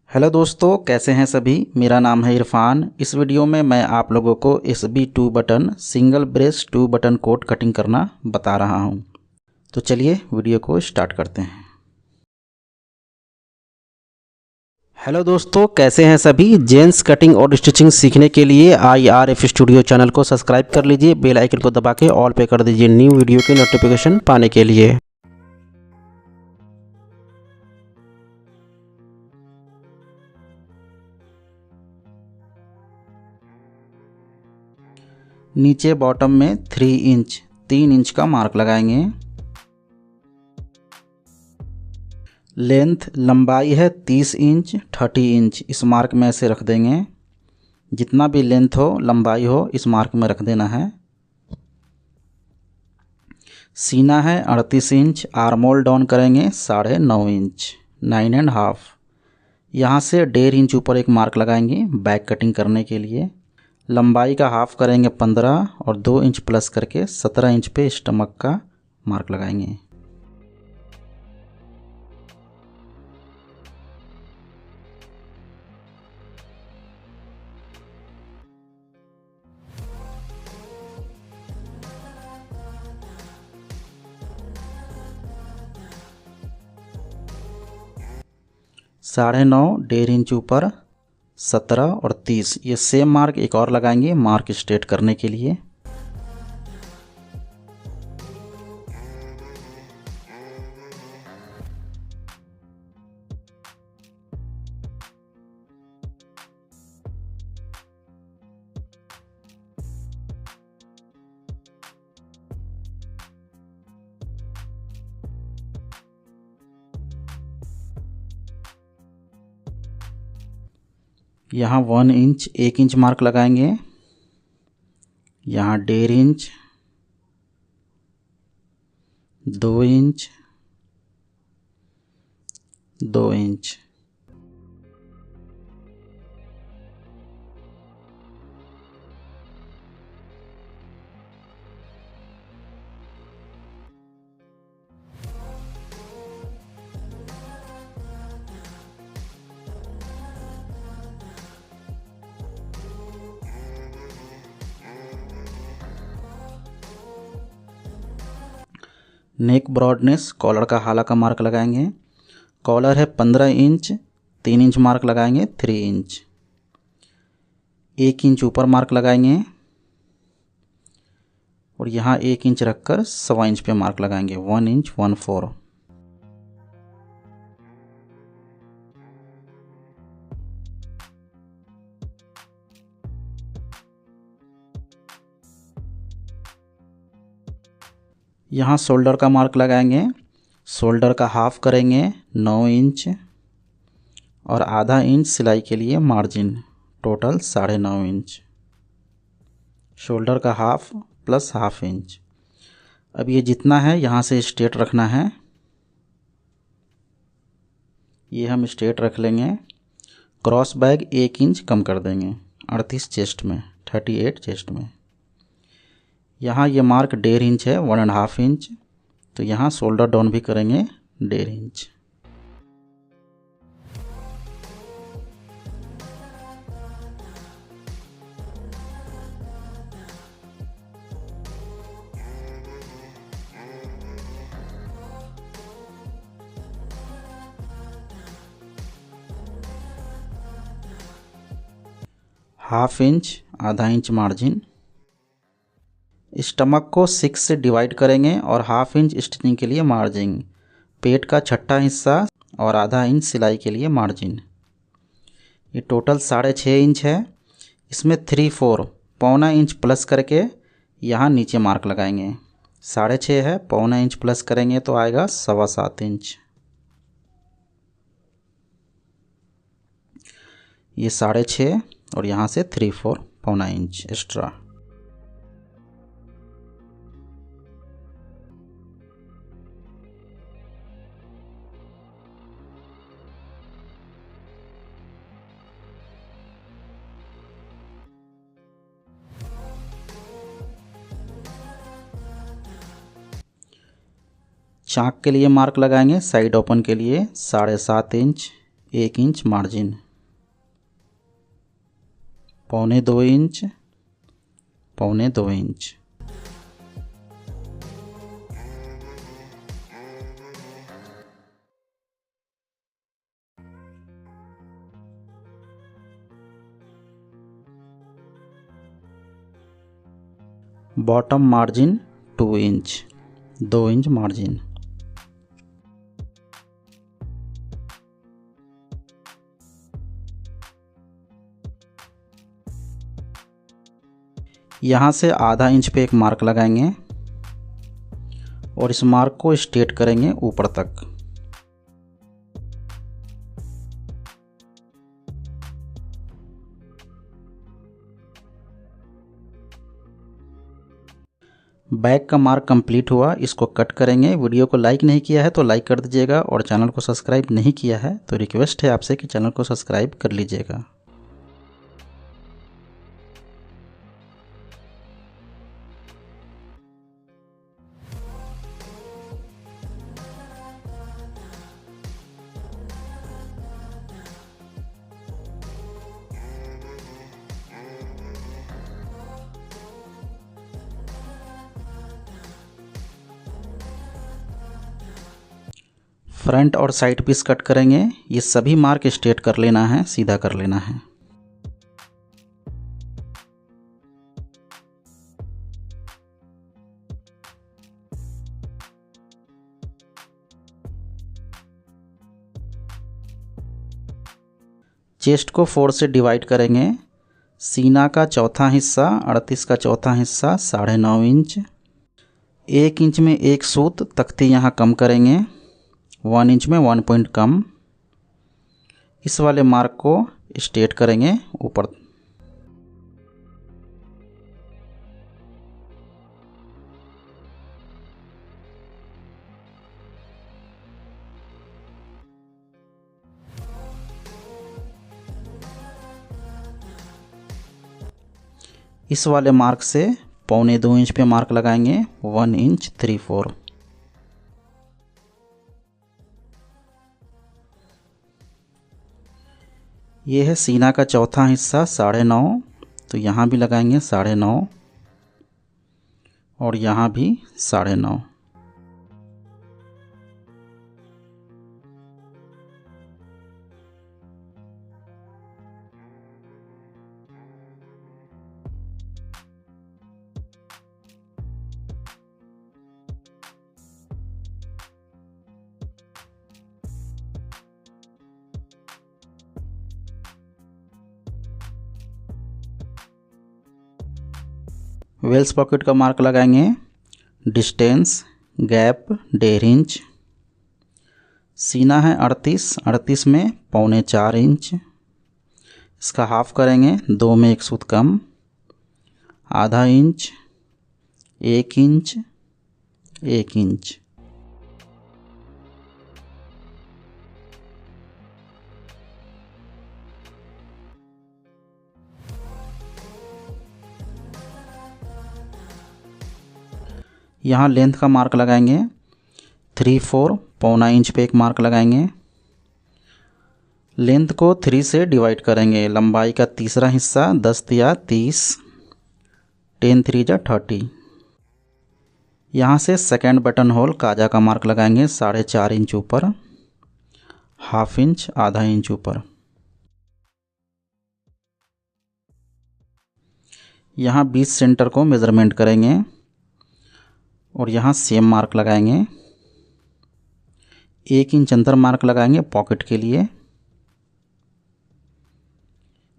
Hello दोस्तों, कैसे हैं सभी। मेरा नाम है इरफान। इस वीडियो में मैं आप लोगों को SB2 button single breast 2 button coat cutting करना बता रहा हूं। तो चलिए वीडियो को स्टार्ट करते हैं। हेलो दोस्तों, कैसे हैं सभी। जेंट्स कटिंग और स्टिचिंग सीखने के लिए IRF स्टूडियो चैनल को सब्सक्राइब कर लीजिए। बेल आइकन को दबा के ऑल पे कर दीजिए न्यू वीडियो की नोटिफिकेशन पाने के लिए। नीचे बॉटम में 3 इंच का मार्क लगाएंगे। लेंथ लंबाई है 30 इंच 30 इंच। इस मार्क में ऐसे रख देंगे। जितना भी लेंथ हो लंबाई हो इस मार्क में रख देना है। सीना है 38 इंच। आर्म होल डाउन करेंगे 9.5 इंच 9.5। यहाँ से 1.5 इंच ऊपर एक मार्क लगाएंगे बैक कटिंग करने के लिए। लंबाई का हाफ करेंगे 15 और 2 इंच प्लस करके 17 इंच पे स्टमक का मार्क लगाएंगे। साढ़े 9, 1.5 इंच ऊपर 17 और 30। ये सेम मार्क एक और लगाएंगे मार्क स्ट्रेट करने के लिए। यहाँ 1 इंच 1 इंच मार्क लगाएंगे। यहाँ 1.5 इंच 2 इंच 2 इंच। नेक ब्रॉडनेस कॉलर का हाला का मार्क लगाएंगे। कॉलर है 15 इंच 3 इंच मार्क लगाएंगे 3 इंच। 1 इंच ऊपर मार्क लगाएंगे और यहाँ 1 इंच रखकर 1.25 इंच पे मार्क लगाएंगे 1 इंच 1/4। यहाँ शोल्डर का मार्क लगाएंगे। शोल्डर का हाफ करेंगे 9 इंच और आधा इंच सिलाई के लिए मार्जिन, टोटल 9.5 इंच। शोल्डर का हाफ प्लस हाफ इंच। अब ये जितना है यहाँ से स्ट्रेट रखना है। ये हम स्ट्रेट रख लेंगे। क्रॉस बैग 1 इंच कम कर देंगे 38 चेस्ट में 38 चेस्ट में। यहाँ ये मार्क 1.5 इंच है 1.5 इंच। तो यहाँ शोल्डर डाउन भी करेंगे 1.5 इंच। हाफ इंच आधा इंच मार्जिन। स्टमक को 6 से डिवाइड करेंगे और हाफ इंच स्टिचिंग के लिए मार्जिन। पेट का छठा हिस्सा और आधा इंच सिलाई के लिए मार्जिन। ये टोटल 6.5 इंच है। इसमें 3/4 पौना इंच प्लस करके यहाँ नीचे मार्क लगाएंगे। 6.5 है, पौना इंच प्लस करेंगे तो आएगा 7.25 इंच। ये 6.5 और यहाँ से 3/4 पौना इंच एक्स्ट्रा। चाक के लिए मार्क लगाएंगे साइड ओपन के लिए 7.5 inch 1 inch margin, 1.25 inch, 1.25 inch. Bottom margin 2 inch, 2 inch margin. यहाँ से आधा इंच पे एक मार्क लगाएंगे और इस मार्क को स्ट्रेट करेंगे ऊपर तक। बैक का मार्क कंप्लीट हुआ, इसको कट करेंगे। वीडियो को लाइक नहीं किया है तो लाइक कर दीजिएगा और चैनल को सब्सक्राइब नहीं किया है तो रिक्वेस्ट है आपसे कि चैनल को सब्सक्राइब कर लीजिएगा। फ्रंट और साइड पीस कट करेंगे। ये सभी मार्क स्ट्रेट कर लेना है, सीधा कर लेना है। चेस्ट को 4 से डिवाइड करेंगे। सीना का चौथा हिस्सा 38 का चौथा हिस्सा 9.5 इंच। 1 इंच में एक सूत तख्ती यहाँ कम करेंगे, 1 इंच में 1 पॉइंट कम। इस वाले मार्क को स्ट्रेट करेंगे ऊपर। इस वाले मार्क से 1.25 इंच पे मार्क लगाएंगे, 1 इंच 3/4। ये है सीना का चौथा हिस्सा 9.5, तो यहाँ भी लगाएंगे 9.5 और यहाँ भी 9.5। वेल्स पॉकेट का मार्क लगाएंगे। Distance gap 1.5 inch. सीना है 38 में 3.25 इंच। इसका हाफ करेंगे, 2 में एक सूत कम, आधा इंच, 1 इंच, 1 इंच। यहाँ लेंथ का मार्क लगाएंगे 3/4, 1.25 इंच पे एक मार्क लगाएंगे। लेंथ को 3 से डिवाइड करेंगे। लंबाई का तीसरा हिस्सा 10 या 30, 10 3 जा 30। यहाँ से सेकेंड बटन होल काजा का मार्क लगाएंगे 4.5 इंच ऊपर, हाफ इंच, आधा इंच ऊपर। यहाँ 20 सेंटर को मेज़रमेंट करेंगे और यहाँ सेम मार्क लगाएंगे। 1 इंच अंदर मार्क लगाएंगे पॉकेट के लिए।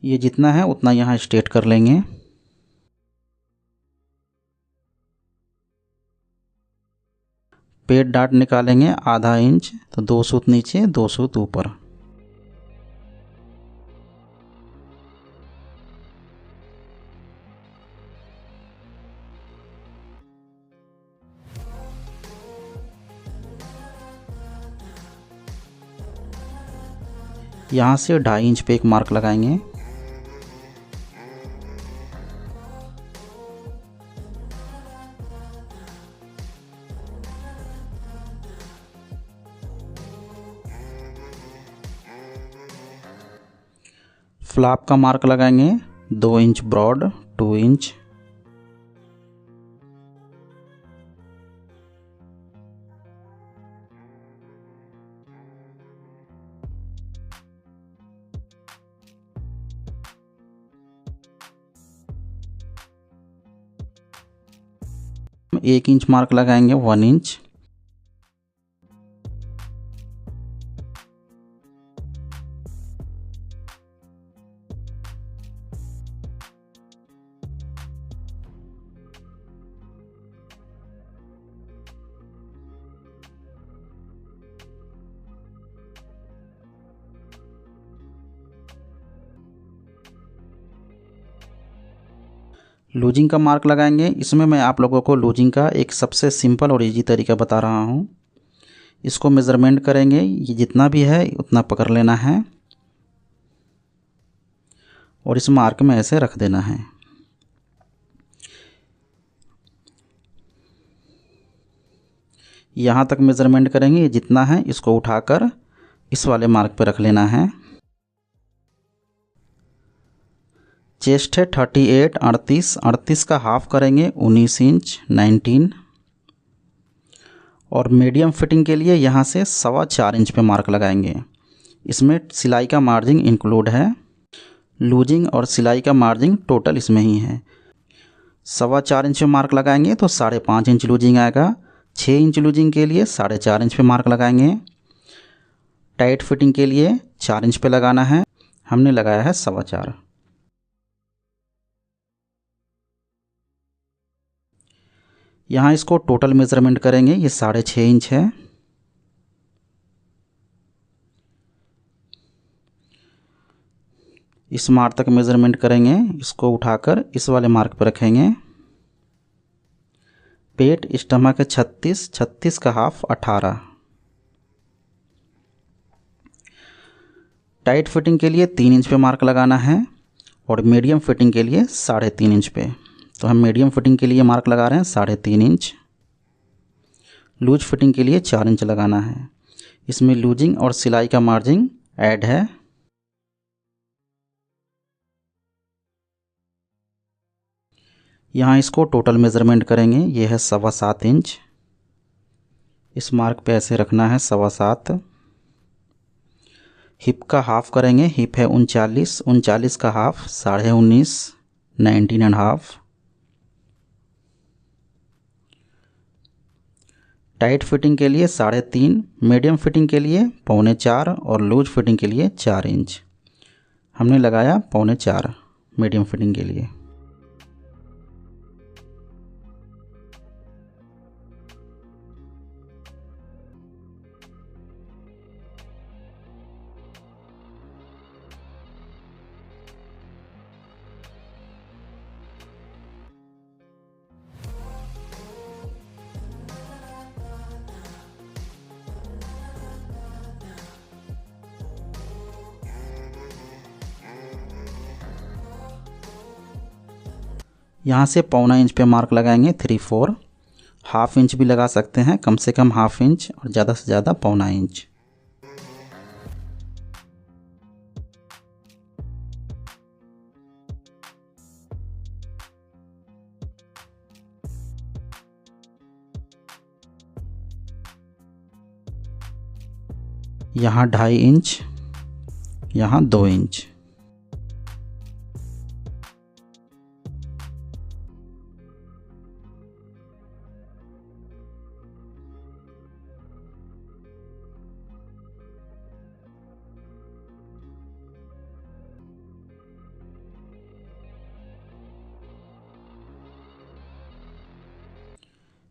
ये जितना है उतना यहाँ स्ट्रेट कर लेंगे। पेट डाट निकालेंगे आधा इंच, तो 2 सूत नीचे 2 सूत ऊपर। यहाँ से 2.5 इंच पे एक मार्क लगाएंगे। फ्लैप का मार्क लगाएंगे 2 इंच ब्रॉड, 2 इंच। एक इंच मार्क लगाएंगे 1 इंच। लूजिंग का मार्क लगाएंगे। इसमें मैं आप लोगों को लूजिंग का एक सबसे सिंपल और इजी तरीका बता रहा हूँ। इसको मेज़रमेंट करेंगे, ये जितना भी है उतना पकड़ लेना है और इस मार्क में ऐसे रख देना है। यहाँ तक मेज़रमेंट करेंगे, ये जितना है इसको उठाकर इस वाले मार्क पर रख लेना है। चेस्ट है 38, 38 का हाफ करेंगे 19 इंच 19। और मीडियम फिटिंग के लिए यहाँ से 4.25 इंच पे मार्क लगाएंगे। इसमें सिलाई का मार्जिन इंक्लूड है। लूजिंग और सिलाई का मार्जिन टोटल इसमें ही है। 4.25 इंच पे मार्क लगाएंगे तो 5.5 इंच लूजिंग आएगा। 6 इंच लूजिंग के लिए 4.5 इंच पे मार्क लगाएंगे। टाइट फिटिंग के लिए 4 इंच पे लगाना है, हमने लगाया है 4.25। यहाँ इसको टोटल मेज़रमेंट करेंगे, ये 6.5 इंच है। इस मार्क तक मेज़रमेंट करेंगे, इसको उठाकर इस वाले मार्क पर रखेंगे। पेट स्टमक है 36, 36 का हाफ 18। टाइट फिटिंग के लिए 3 इंच पे मार्क लगाना है और मीडियम फिटिंग के लिए 3.5 इंच पे। तो हम मीडियम फिटिंग के लिए मार्क लगा रहे हैं 3.5 इंच। लूज फिटिंग के लिए 4 इंच लगाना है। इसमें लूजिंग और सिलाई का मार्जिन ऐड है। यहाँ इसको टोटल मेज़रमेंट करेंगे, ये है 7.25 इंच। इस मार्क पे ऐसे रखना है 7.25। हिप का हाफ करेंगे, हिप है 39, 39 का हाफ 19.5 19.5। टाइट फिटिंग के लिए 3.5, मीडियम फिटिंग के लिए 3.25 और लूज फिटिंग के लिए 4 इंच। हमने लगाया 3.25 मीडियम फिटिंग के लिए। यहाँ से 1.25 इंच पे मार्क लगाएंगे 3/4। हाफ इंच भी लगा सकते हैं, कम से कम हाफ इंच और ज़्यादा से ज़्यादा 1.25 इंच। यहाँ 2.5 इंच, यहाँ 2 इंच।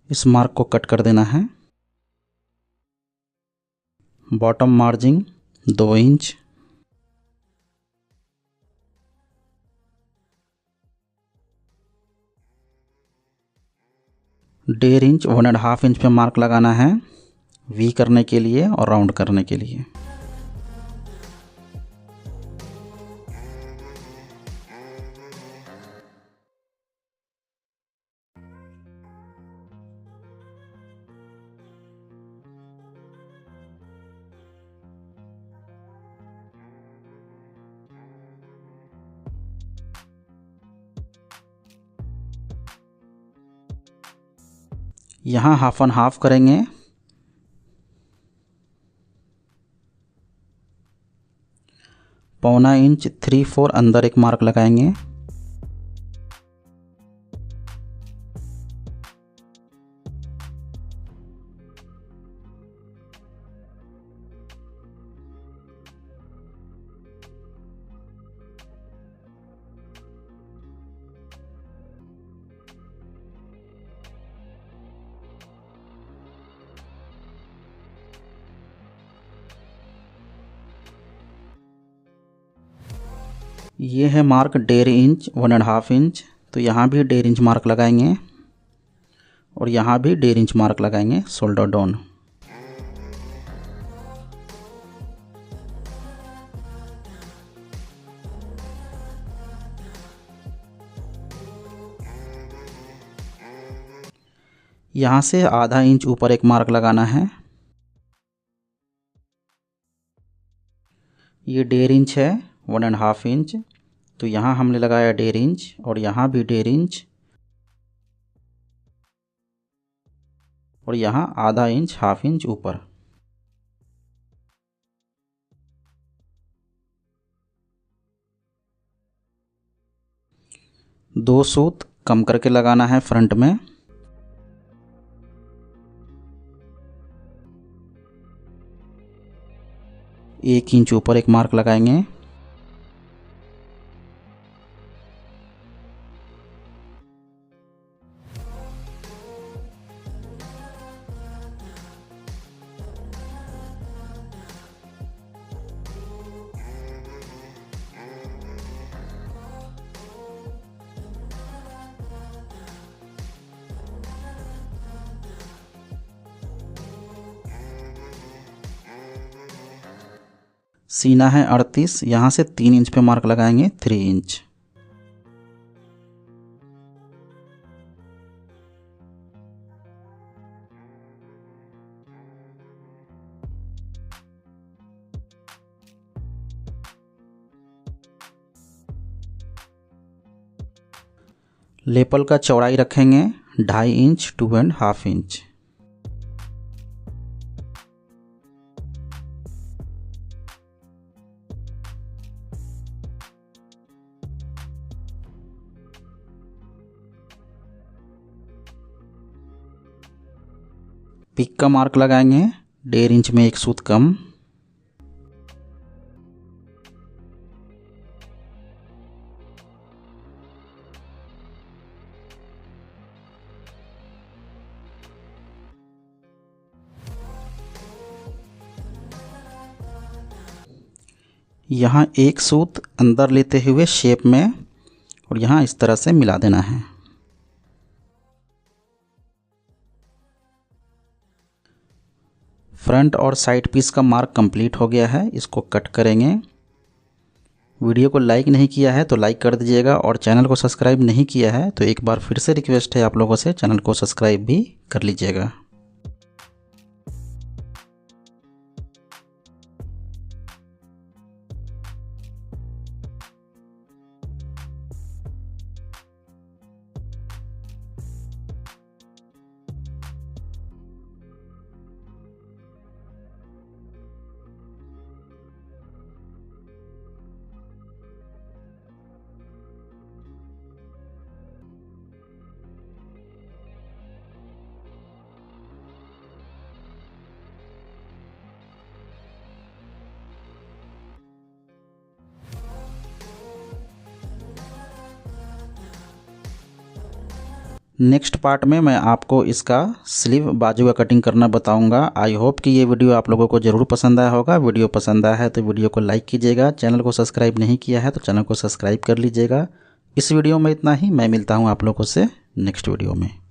इस मार्क को कट कर देना है। Bottom margin 2 inch. डेढ़ इंच 1.5 इंच पे मार्क लगाना है वी करने के लिए और राउंड करने के लिए। यहाँ हाफ एंड हाफ करेंगे। पौना इंच 3/4 अंदर एक मार्क लगाएंगे। ये है मार्क 1.5 इंच 1.5 इंच, तो यहाँ भी 1.5 इंच मार्क लगाएंगे और यहाँ भी 1.5 इंच मार्क लगाएंगे शोल्डर डाउन। यहाँ से आधा इंच ऊपर एक मार्क लगाना है। ये 1.5 इंच है 1.5 इंच, तो यहाँ हमने लगाया 1.5 इंच और यहाँ भी 1.5 इंच और यहाँ आधा इंच हाफ इंच ऊपर। दो सूत कम करके लगाना है फ्रंट में। एक इंच ऊपर एक मार्क लगाएंगे। सीना है 38, यहाँ से 3 इंच पे मार्क लगाएंगे 3 इंच। लेपल का चौड़ाई रखेंगे 2.5 इंच 2.5 इंच। पिक का मार्क लगाएंगे 1.5 इंच में एक सूत कम। यहाँ एक सूत अंदर लेते हुए शेप में और यहाँ इस तरह से मिला देना है। फ्रंट और साइड पीस का मार्क कंप्लीट हो गया है, इसको कट करेंगे। वीडियो को लाइक नहीं किया है तो लाइक कर दीजिएगा और चैनल को सब्सक्राइब नहीं किया है तो एक बार फिर से रिक्वेस्ट है आप लोगों से, चैनल को सब्सक्राइब भी कर लीजिएगा। नेक्स्ट पार्ट में मैं आपको इसका स्लीव बाजू का कटिंग करना बताऊंगा। आई होप कि ये वीडियो आप लोगों को ज़रूर पसंद आया होगा। वीडियो पसंद आया है तो वीडियो को लाइक कीजिएगा, चैनल को सब्सक्राइब नहीं किया है तो चैनल को सब्सक्राइब कर लीजिएगा। इस वीडियो में इतना ही, मैं मिलता हूँ आप लोगों से नेक्स्ट वीडियो में।